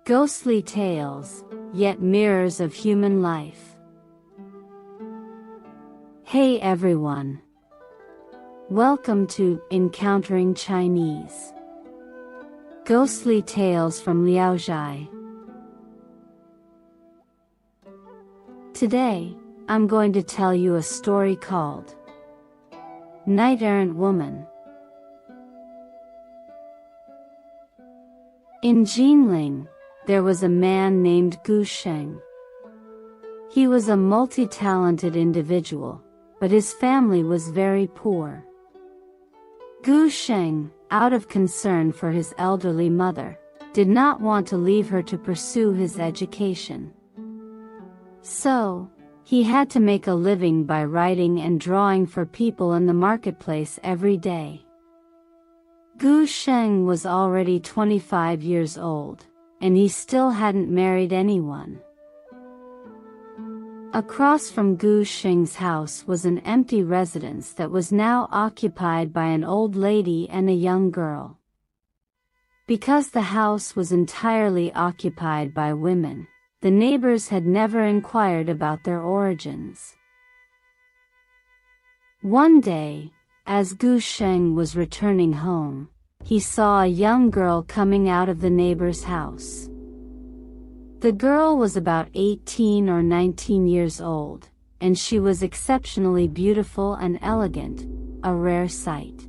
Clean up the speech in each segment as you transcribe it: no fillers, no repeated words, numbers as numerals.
Ghostly tales, yet mirrors of human life. Hey everyone! Welcome to Encountering Chinese. Ghostly Tales from Zhai. Today, I'm going to tell you a story called Knight-errant Woman. In Jinling, there was a man named Gu Sheng. He was a multi-talented individual, but his family was very poor. Gu Sheng, out of concern for his elderly mother, did not want to leave her to pursue his education. So, he had to make a living by writing and drawing for people in the marketplace every day. Gu Sheng was already 25 years old, and he still hadn't married anyone. Across from Gu Sheng's house was an empty residence that was now occupied by an old lady and a young girl. Because the house was entirely occupied by women, the neighbors had never inquired about their origins. One day, as Gu Sheng was returning home, he saw a young girl coming out of the neighbor's house. The girl was about 18 or 19 years old, and she was exceptionally beautiful and elegant, a rare sight.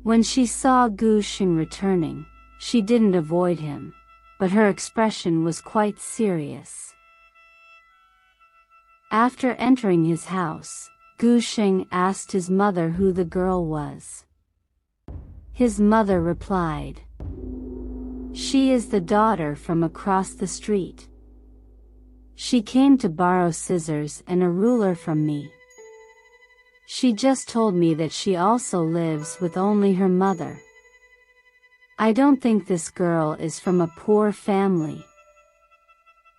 When she saw Gu Sheng returning, she didn't avoid him, but her expression was quite serious. After entering his house, Gu Sheng asked his mother who the girl was. His mother replied, "She is the daughter from across the street. She came to borrow scissors and a ruler from me. She just told me that she also lives with only her mother. I don't think this girl is from a poor family."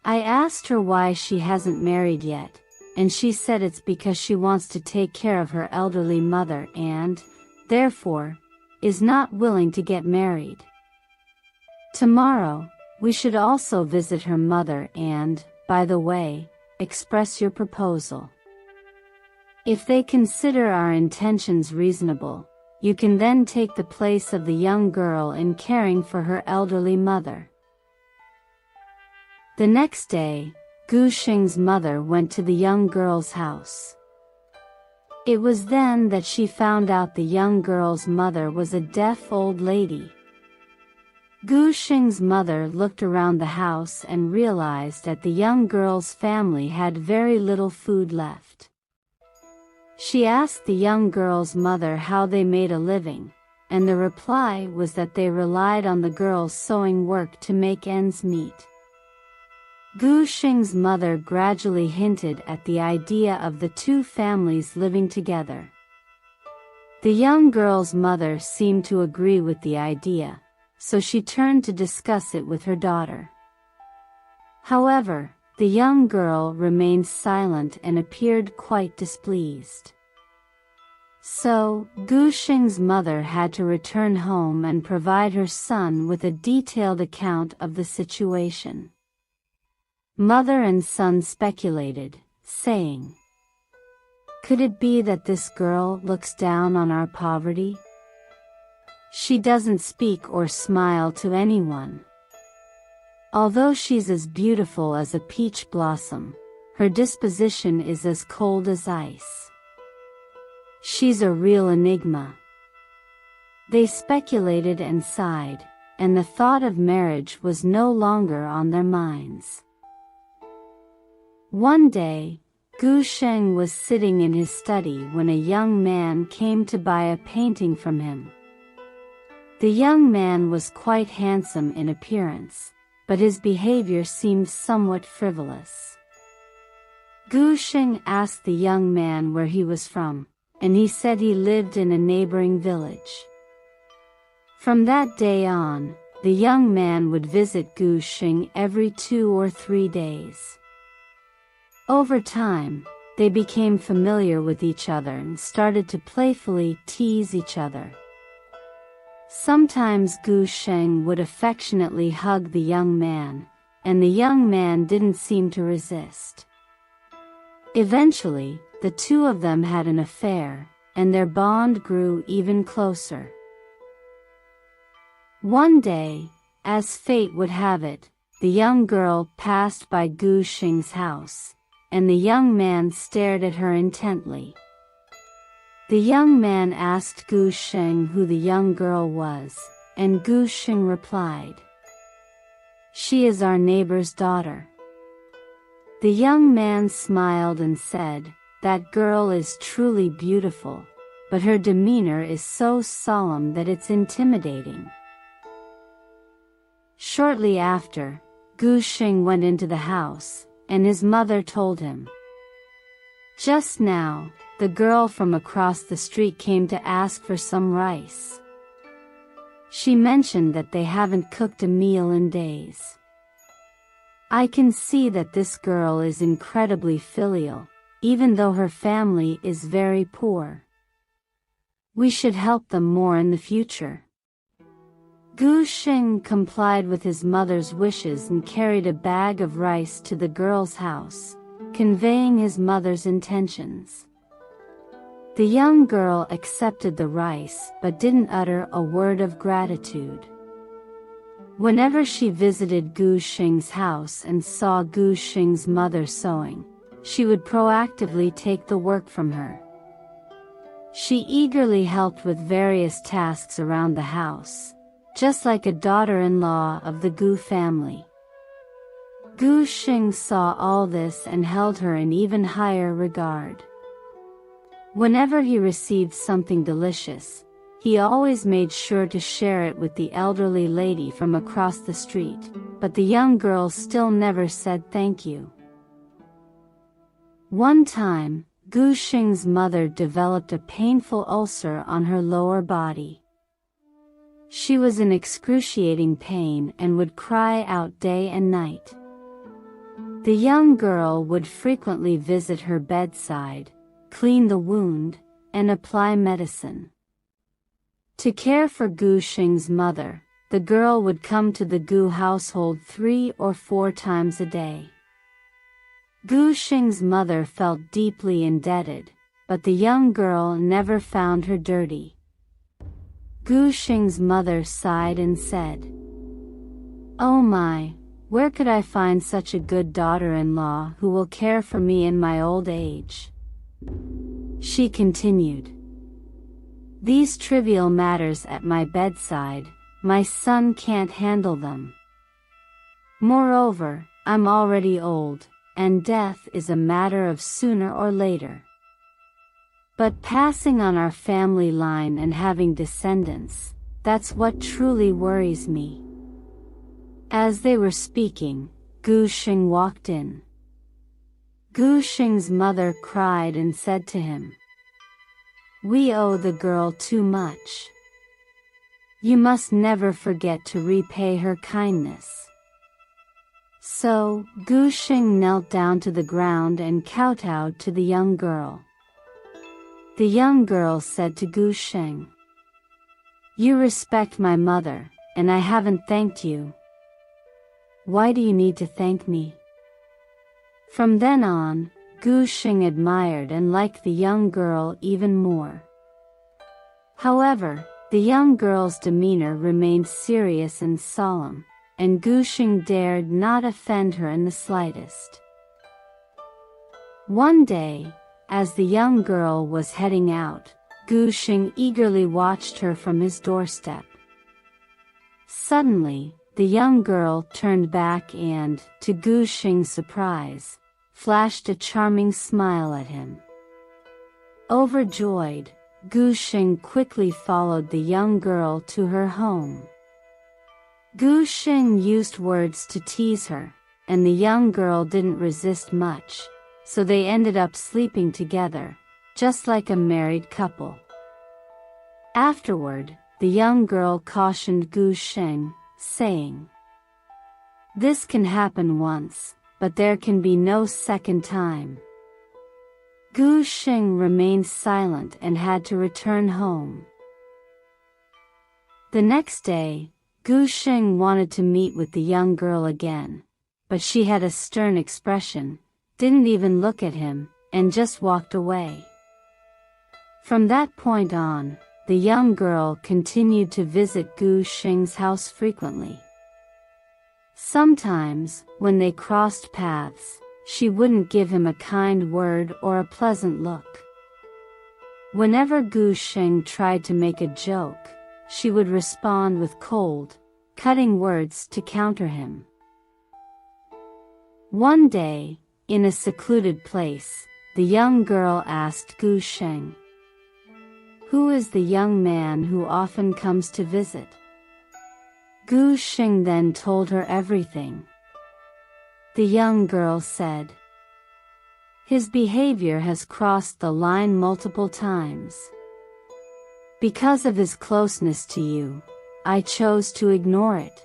I asked her why she hasn't married yet, and she said it's because she wants to take care of her elderly mother and, therefore, is not willing to get married. Tomorrow, we should also visit her mother and, by the way, express your proposal. If they consider our intentions reasonable, you can then take the place of the young girl in caring for her elderly mother. The next day, Gu Sheng's mother went to the young girl's house. It was then that she found out the young girl's mother was a deaf old lady. Gu Sheng's mother looked around the house and realized that the young girl's family had very little food left. She asked the young girl's mother how they made a living, and the reply was that they relied on the girl's sewing work to make ends meet. Gu Sheng's mother gradually hinted at the idea of the two families living together. The young girl's mother seemed to agree with the idea, so she turned to discuss it with her daughter. However, the young girl remained silent and appeared quite displeased. So, Gu Sheng's mother had to return home and provide her son with a detailed account of the situation. Mother and son speculated, saying, "Could it be that this girl looks down on our poverty? She doesn't speak or smile to anyone. Although she's as beautiful as a peach blossom, her disposition is as cold as ice. She's a real enigma." They speculated and sighed, and the thought of marriage was no longer on their minds. One day, Gu Sheng was sitting in his study when a young man came to buy a painting from him. The young man was quite handsome in appearance, but his behavior seemed somewhat frivolous. Gu Sheng asked the young man where he was from, and he said he lived in a neighboring village. From that day on, the young man would visit Gu Sheng every 2 or 3 days. Over time, they became familiar with each other and started to playfully tease each other. Sometimes Gu Sheng would affectionately hug the young man, and the young man didn't seem to resist. Eventually, the two of them had an affair, and their bond grew even closer. One day, as fate would have it, the young girl passed by Gu Sheng's house, and the young man stared at her intently. The young man asked Gu Sheng who the young girl was, and Gu Sheng replied, "She is our neighbor's daughter." The young man smiled and said, "That girl is truly beautiful, but her demeanor is so solemn that it's intimidating." Shortly after, Gu Sheng went into the house, and his mother told him, "Just now, the girl from across the street came to ask for some rice. She mentioned that they haven't cooked a meal in days. I can see that this girl is incredibly filial, even though her family is very poor. We should help them more in the future." Gu Sheng complied with his mother's wishes and carried a bag of rice to the girl's house, conveying his mother's intentions. The young girl accepted the rice but didn't utter a word of gratitude. Whenever she visited Gu Sheng's house and saw Gu Sheng's mother sewing, she would proactively take the work from her. She eagerly helped with various tasks around the house, just like a daughter-in-law of the Gu family. Gu Sheng saw all this and held her in even higher regard. Whenever he received something delicious, he always made sure to share it with the elderly lady from across the street, but the young girl still never said thank you. One time, Gu Sheng's mother developed a painful ulcer on her lower body. She was in excruciating pain and would cry out day and night. The young girl would frequently visit her bedside, clean the wound, and apply medicine. To care for Gu Sheng's mother, the girl would come to the Gu household 3 or 4 times a day. Gu Sheng's mother felt deeply indebted, but the young girl never found her dirty. Gu Sheng's mother sighed and said, "Oh my, where could I find such a good daughter-in-law who will care for me in my old age?" She continued, "These trivial matters at my bedside, my son can't handle them. Moreover, I'm already old, and death is a matter of sooner or later. But passing on our family line and having descendants, that's what truly worries me." As they were speaking, Gu Sheng walked in. Gu Sheng's mother cried and said to him, "We owe the girl too much. You must never forget to repay her kindness." So, Gu Sheng knelt down to the ground and kowtowed to the young girl. The young girl said to Gu Sheng, "You respect my mother, and I haven't thanked you. Why do you need to thank me?" From then on, Gu Sheng admired and liked the young girl even more. However, the young girl's demeanor remained serious and solemn, and Gu Sheng dared not offend her in the slightest. One day, as the young girl was heading out, Gu Sheng eagerly watched her from his doorstep. Suddenly, the young girl turned back and, to Gu Sheng's surprise, flashed a charming smile at him. Overjoyed, Gu Sheng quickly followed the young girl to her home. Gu Sheng used words to tease her, and the young girl didn't resist much, so they ended up sleeping together, just like a married couple. Afterward, the young girl cautioned Gu Sheng, saying, "This can happen once, but there can be no second time." Gu Sheng remained silent and had to return home. The next day, Gu Sheng wanted to meet with the young girl again, but she had a stern expression, didn't even look at him, and just walked away. From that point on, the young girl continued to visit Gu Sheng's house frequently. Sometimes, when they crossed paths, she wouldn't give him a kind word or a pleasant look. Whenever Gu Sheng tried to make a joke, she would respond with cold, cutting words to counter him. One day, in a secluded place, the young girl asked Gu Sheng, "Who is the young man who often comes to visit?" Gu Sheng then told her everything. The young girl said, "His behavior has crossed the line multiple times. Because of his closeness to you, I chose to ignore it.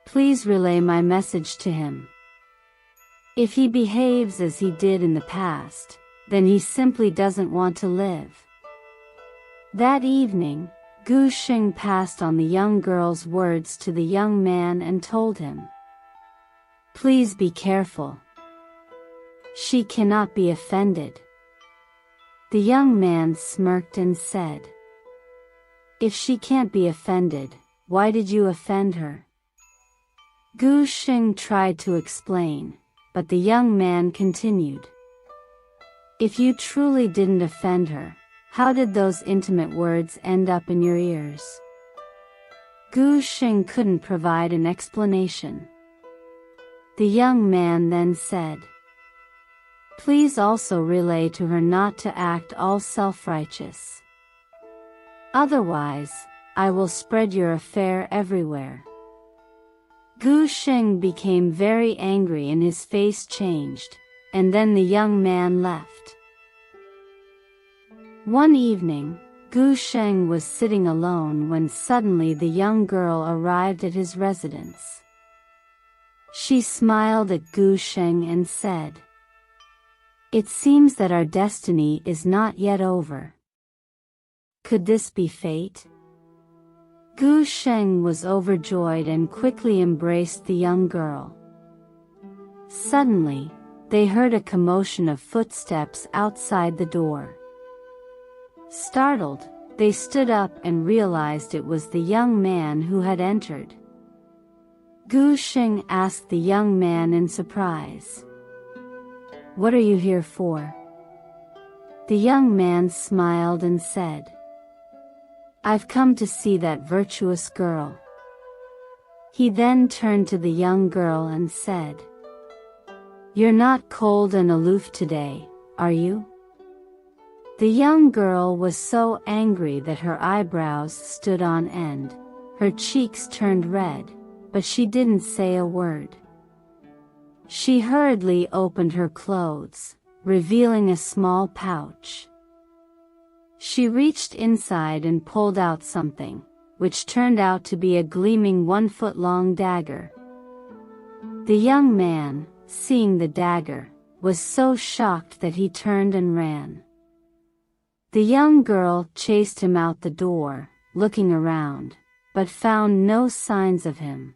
Please relay my message to him. If he behaves as he did in the past, then he simply doesn't want to live." That evening, Gu Sheng passed on the young girl's words to the young man and told him, "Please be careful. She cannot be offended." The young man smirked and said, "If she can't be offended, why did you offend her?" Gu Sheng tried to explain, but the young man continued, "If you truly didn't offend her, how did those intimate words end up in your ears?" Gu Sheng couldn't provide an explanation. The young man then said, "Please also relay to her not to act all self-righteous. Otherwise, I will spread your affair everywhere." Gu Sheng became very angry and his face changed, and then the young man left. One evening, Gu Sheng was sitting alone when suddenly the young girl arrived at his residence. She smiled at Gu Sheng and said, "It seems that our destiny is not yet over. Could this be fate?" Gu Sheng was overjoyed and quickly embraced the young girl. Suddenly, they heard a commotion of footsteps outside the door. Startled, they stood up and realized it was the young man who had entered. Gu Sheng asked the young man in surprise, "What are you here for?" The young man smiled and said, "I've come to see that virtuous girl." He then turned to the young girl and said, "You're not cold and aloof today, are you?" The young girl was so angry that her eyebrows stood on end, her cheeks turned red, but she didn't say a word. She hurriedly opened her clothes, revealing a small pouch. She reached inside and pulled out something, which turned out to be a gleaming 1-foot-long dagger. The young man, seeing the dagger, was so shocked that he turned and ran. The young girl chased him out the door, looking around, but found no signs of him.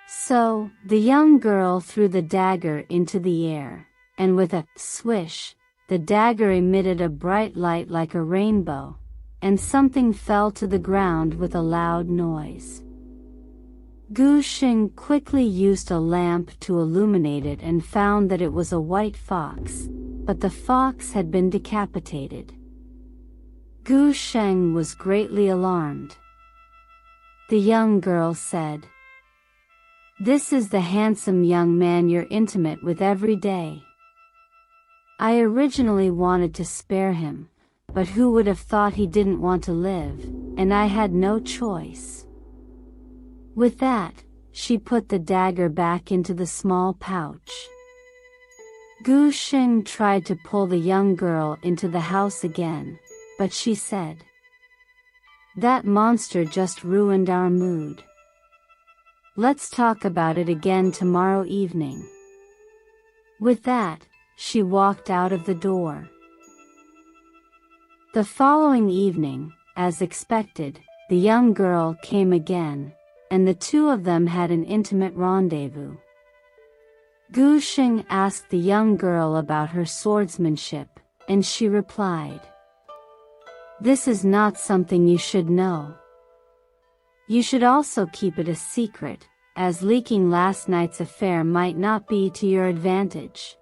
So, the young girl threw the dagger into the air, and with a swish, the dagger emitted a bright light like a rainbow, and something fell to the ground with a loud noise. Gu Sheng quickly used a lamp to illuminate it and found that it was a white fox, but the fox had been decapitated. Gu Sheng was greatly alarmed. The young girl said, "This is the handsome young man you're intimate with every day. I originally wanted to spare him, but who would have thought he didn't want to live, and I had no choice." With that, she put the dagger back into the small pouch. Gu Sheng tried to pull the young girl into the house again, but she said, "That monster just ruined our mood. Let's talk about it again tomorrow evening." With that, she walked out of the door. The following evening, as expected, the young girl came again, and the two of them had an intimate rendezvous. Gu Sheng asked the young girl about her swordsmanship, and she replied, "This is not something you should know. You should also keep it a secret, as leaking last night's affair might not be to your advantage."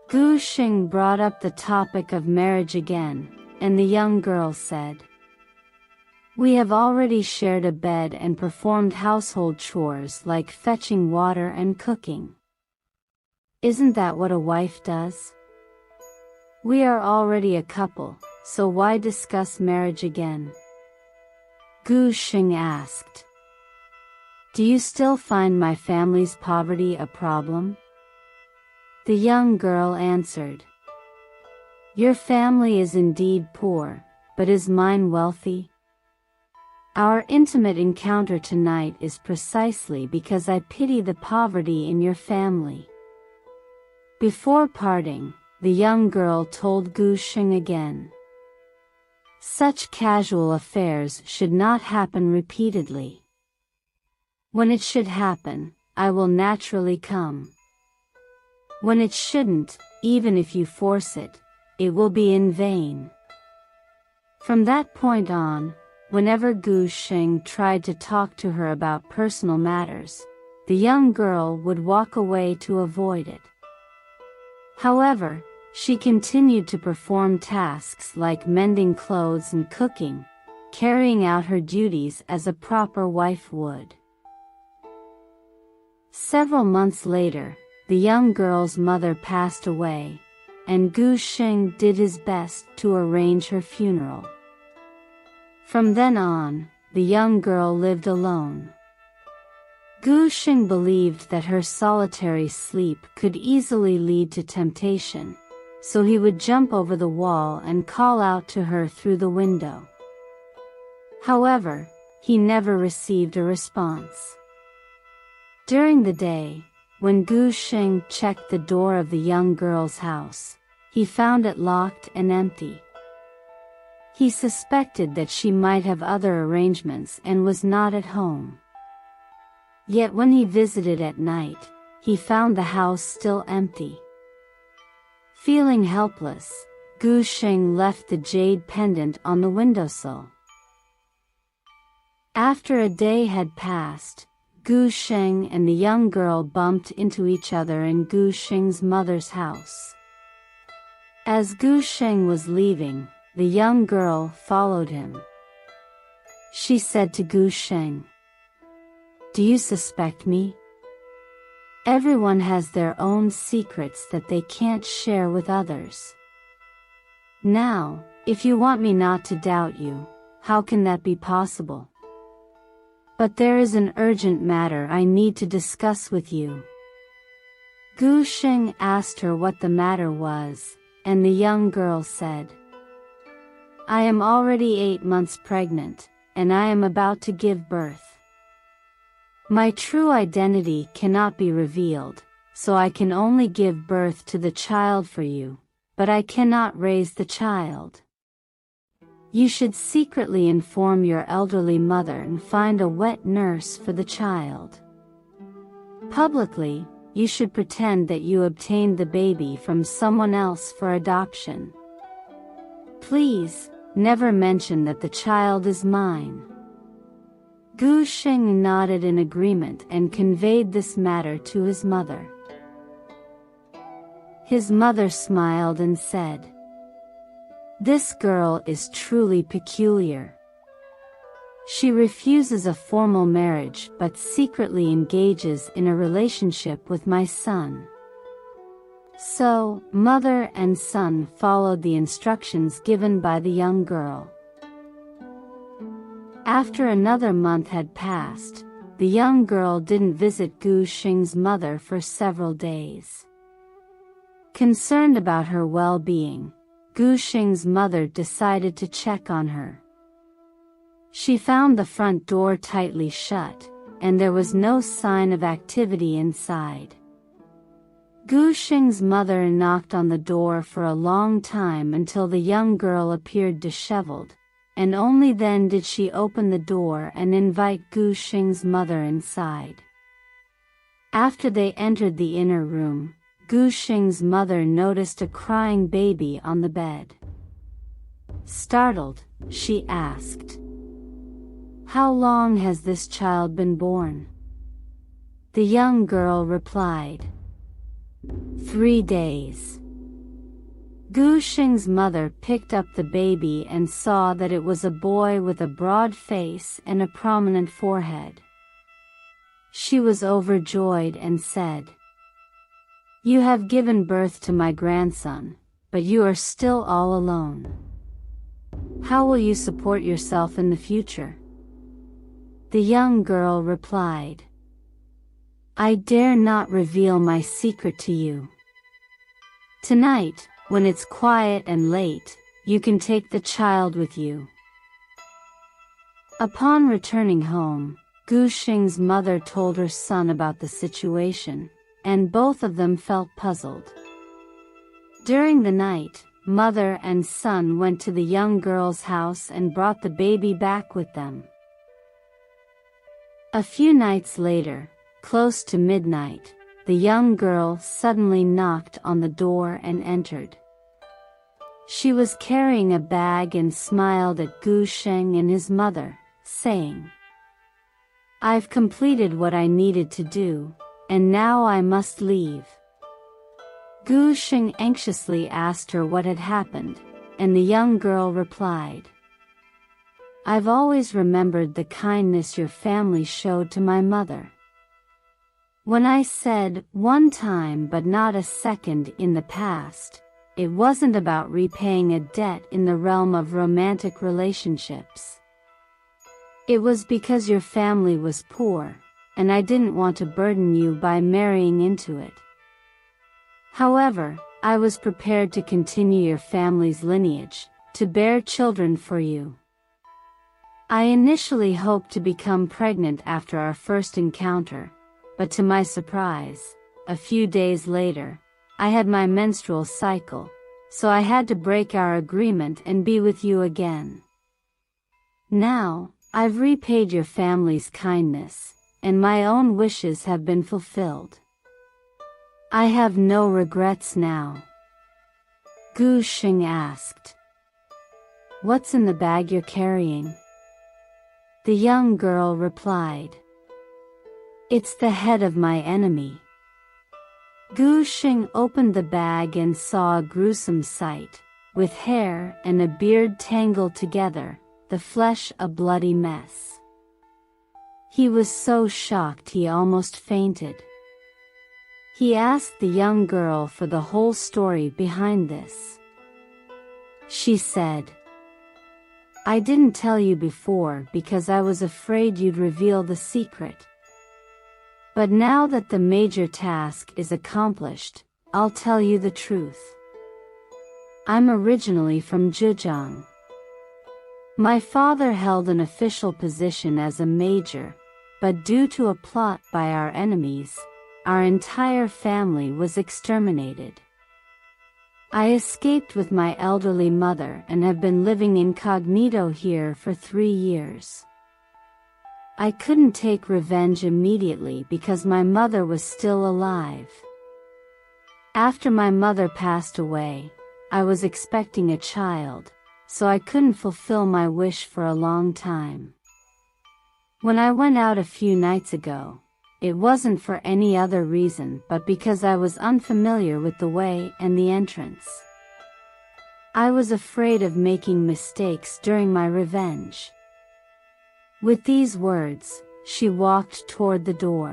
Gu Sheng brought up the topic of marriage again, and the young girl said, "We have already shared a bed and performed household chores like fetching water and cooking. Isn't that what a wife does? We are already a couple, so why discuss marriage again?" Gu Sheng asked, "Do you still find my family's poverty a problem?" The young girl answered, "Your family is indeed poor, but is mine wealthy? Our intimate encounter tonight is precisely because I pity the poverty in your family." Before parting, the young girl told Gu Sheng again, "Such casual affairs should not happen repeatedly. When it should happen, I will naturally come. When it shouldn't, even if you force it, it will be in vain." From that point on, whenever Gu Sheng tried to talk to her about personal matters, the young girl would walk away to avoid it. However, she continued to perform tasks like mending clothes and cooking, carrying out her duties as a proper wife would. Several months later, the young girl's mother passed away, and Gu Sheng did his best to arrange her funeral. From then on, the young girl lived alone. Gu Sheng believed that her solitary sleep could easily lead to temptation, so he would jump over the wall and call out to her through the window. However, he never received a response. During the day, when Gu Sheng checked the door of the young girl's house, he found it locked and empty. He suspected that she might have other arrangements and was not at home. Yet when he visited at night, he found the house still empty. Feeling helpless, Gu Sheng left the jade pendant on the windowsill. After a day had passed, Gu Sheng and the young girl bumped into each other in Gu Sheng's mother's house. As Gu Sheng was leaving, the young girl followed him. She said to Gu Sheng, "Do you suspect me? Everyone has their own secrets that they can't share with others. Now, if you want me not to doubt you, how can that be possible? But there is an urgent matter I need to discuss with you." Gu Sheng asked her what the matter was, and the young girl said, "I am already 8 months pregnant, and I am about to give birth. My true identity cannot be revealed, so I can only give birth to the child for you, but I cannot raise the child. You should secretly inform your elderly mother and find a wet nurse for the child. Publicly, you should pretend that you obtained the baby from someone else for adoption. Please, never mention that the child is mine." Gu Sheng nodded in agreement and conveyed this matter to his mother. His mother smiled and said, "This girl is truly peculiar. She refuses a formal marriage but secretly engages in a relationship with my son." So, mother and son followed the instructions given by the young girl. After another month had passed, the young girl didn't visit Gu Sheng's mother for several days. Concerned about her well-being, Gu Sheng's mother decided to check on her. She found the front door tightly shut, and there was no sign of activity inside. Gu Sheng's mother knocked on the door for a long time until the young girl appeared disheveled, and only then did she open the door and invite Gu Xing's mother inside. After they entered the inner room, Gu Xing's mother noticed a crying baby on the bed. Startled, she asked, "How long has this child been born?" The young girl replied, "3 days." Gu Xing's mother picked up the baby and saw that it was a boy with a broad face and a prominent forehead. She was overjoyed and said, "You have given birth to my grandson, but you are still all alone. How will you support yourself in the future?" The young girl replied, "I dare not reveal my secret to you. Tonight, when it's quiet and late, you can take the child with you." Upon returning home, Gu Xing's mother told her son about the situation, and both of them felt puzzled. During the night, mother and son went to the young girl's house and brought the baby back with them. A few nights later, close to midnight, the young girl suddenly knocked on the door and entered. She was carrying a bag and smiled at Gu Xing and his mother, saying, "I've completed what I needed to do, and now I must leave." Gu Xing anxiously asked her what had happened, and the young girl replied, "I've always remembered the kindness your family showed to my mother. When I said 1 time but not a second in the past, it wasn't about repaying a debt in the realm of romantic relationships. It was because your family was poor, and I didn't want to burden you by marrying into it. However, I was prepared to continue your family's lineage, to bear children for you. I initially hoped to become pregnant after our first encounter, but to my surprise, a few days later, I had my menstrual cycle, so I had to break our agreement and be with you again. Now, I've repaid your family's kindness, and my own wishes have been fulfilled. I have no regrets now." Gu Xing asked, "What's in the bag you're carrying?" The young girl replied, "It's the head of my enemy." Gu Xing opened the bag and saw a gruesome sight, with hair and a beard tangled together, the flesh a bloody mess. He was so shocked he almost fainted. He asked the young girl for the whole story behind this. She said, "I didn't tell you before because I was afraid you'd reveal the secret. But now that the major task is accomplished, I'll tell you the truth. I'm originally from Zhejiang. My father held an official position as a major, but due to a plot by our enemies, our entire family was exterminated. I escaped with my elderly mother and have been living incognito here for 3 years. I couldn't take revenge immediately because my mother was still alive. After my mother passed away, I was expecting a child, so I couldn't fulfill my wish for a long time. When I went out a few nights ago, it wasn't for any other reason but because I was unfamiliar with the way and the entrance. I was afraid of making mistakes during my revenge." With these words, she walked toward the door.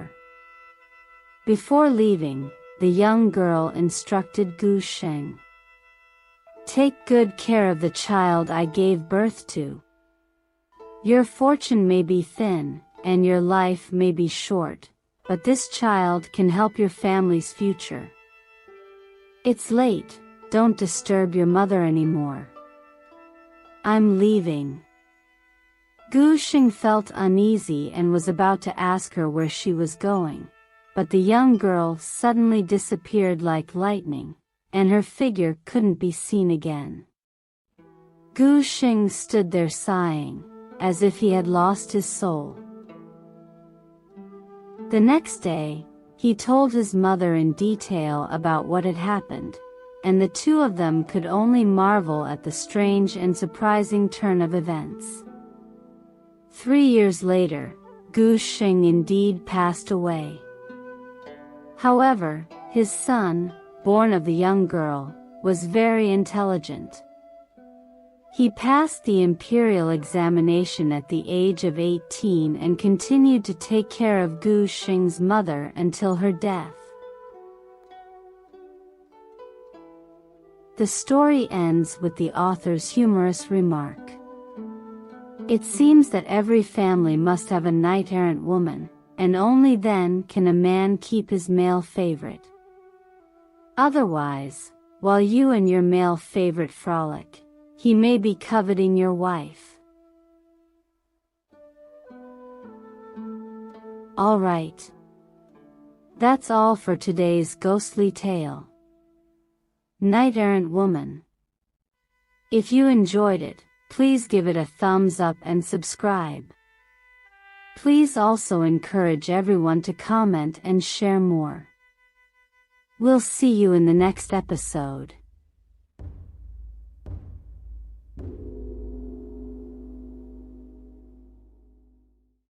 Before leaving, the young girl instructed Gu Xing, "Take good care of the child I gave birth to. Your fortune may be thin, and your life may be short, but this child can help your family's future. It's late, don't disturb your mother anymore. I'm leaving." Gu Xing felt uneasy and was about to ask her where she was going, but the young girl suddenly disappeared like lightning, and her figure couldn't be seen again. Gu Xing stood there sighing, as if he had lost his soul. The next day, he told his mother in detail about what had happened, and the two of them could only marvel at the strange and surprising turn of events. 3 years later, Gu Xing indeed passed away. However, his son, born of the young girl, was very intelligent. He passed the imperial examination at the age of 18 and continued to take care of Gu Xing's mother until her death. The story ends with the author's humorous remark. It seems that every family must have a knight-errant woman, and only then can a man keep his male favorite. Otherwise, while you and your male favorite frolic, he may be coveting your wife. Alright. That's all for today's ghostly tale. Knight-errant woman. If you enjoyed it, please give it a thumbs up and subscribe. Please also encourage everyone to comment and share more. We'll see you in the next episode.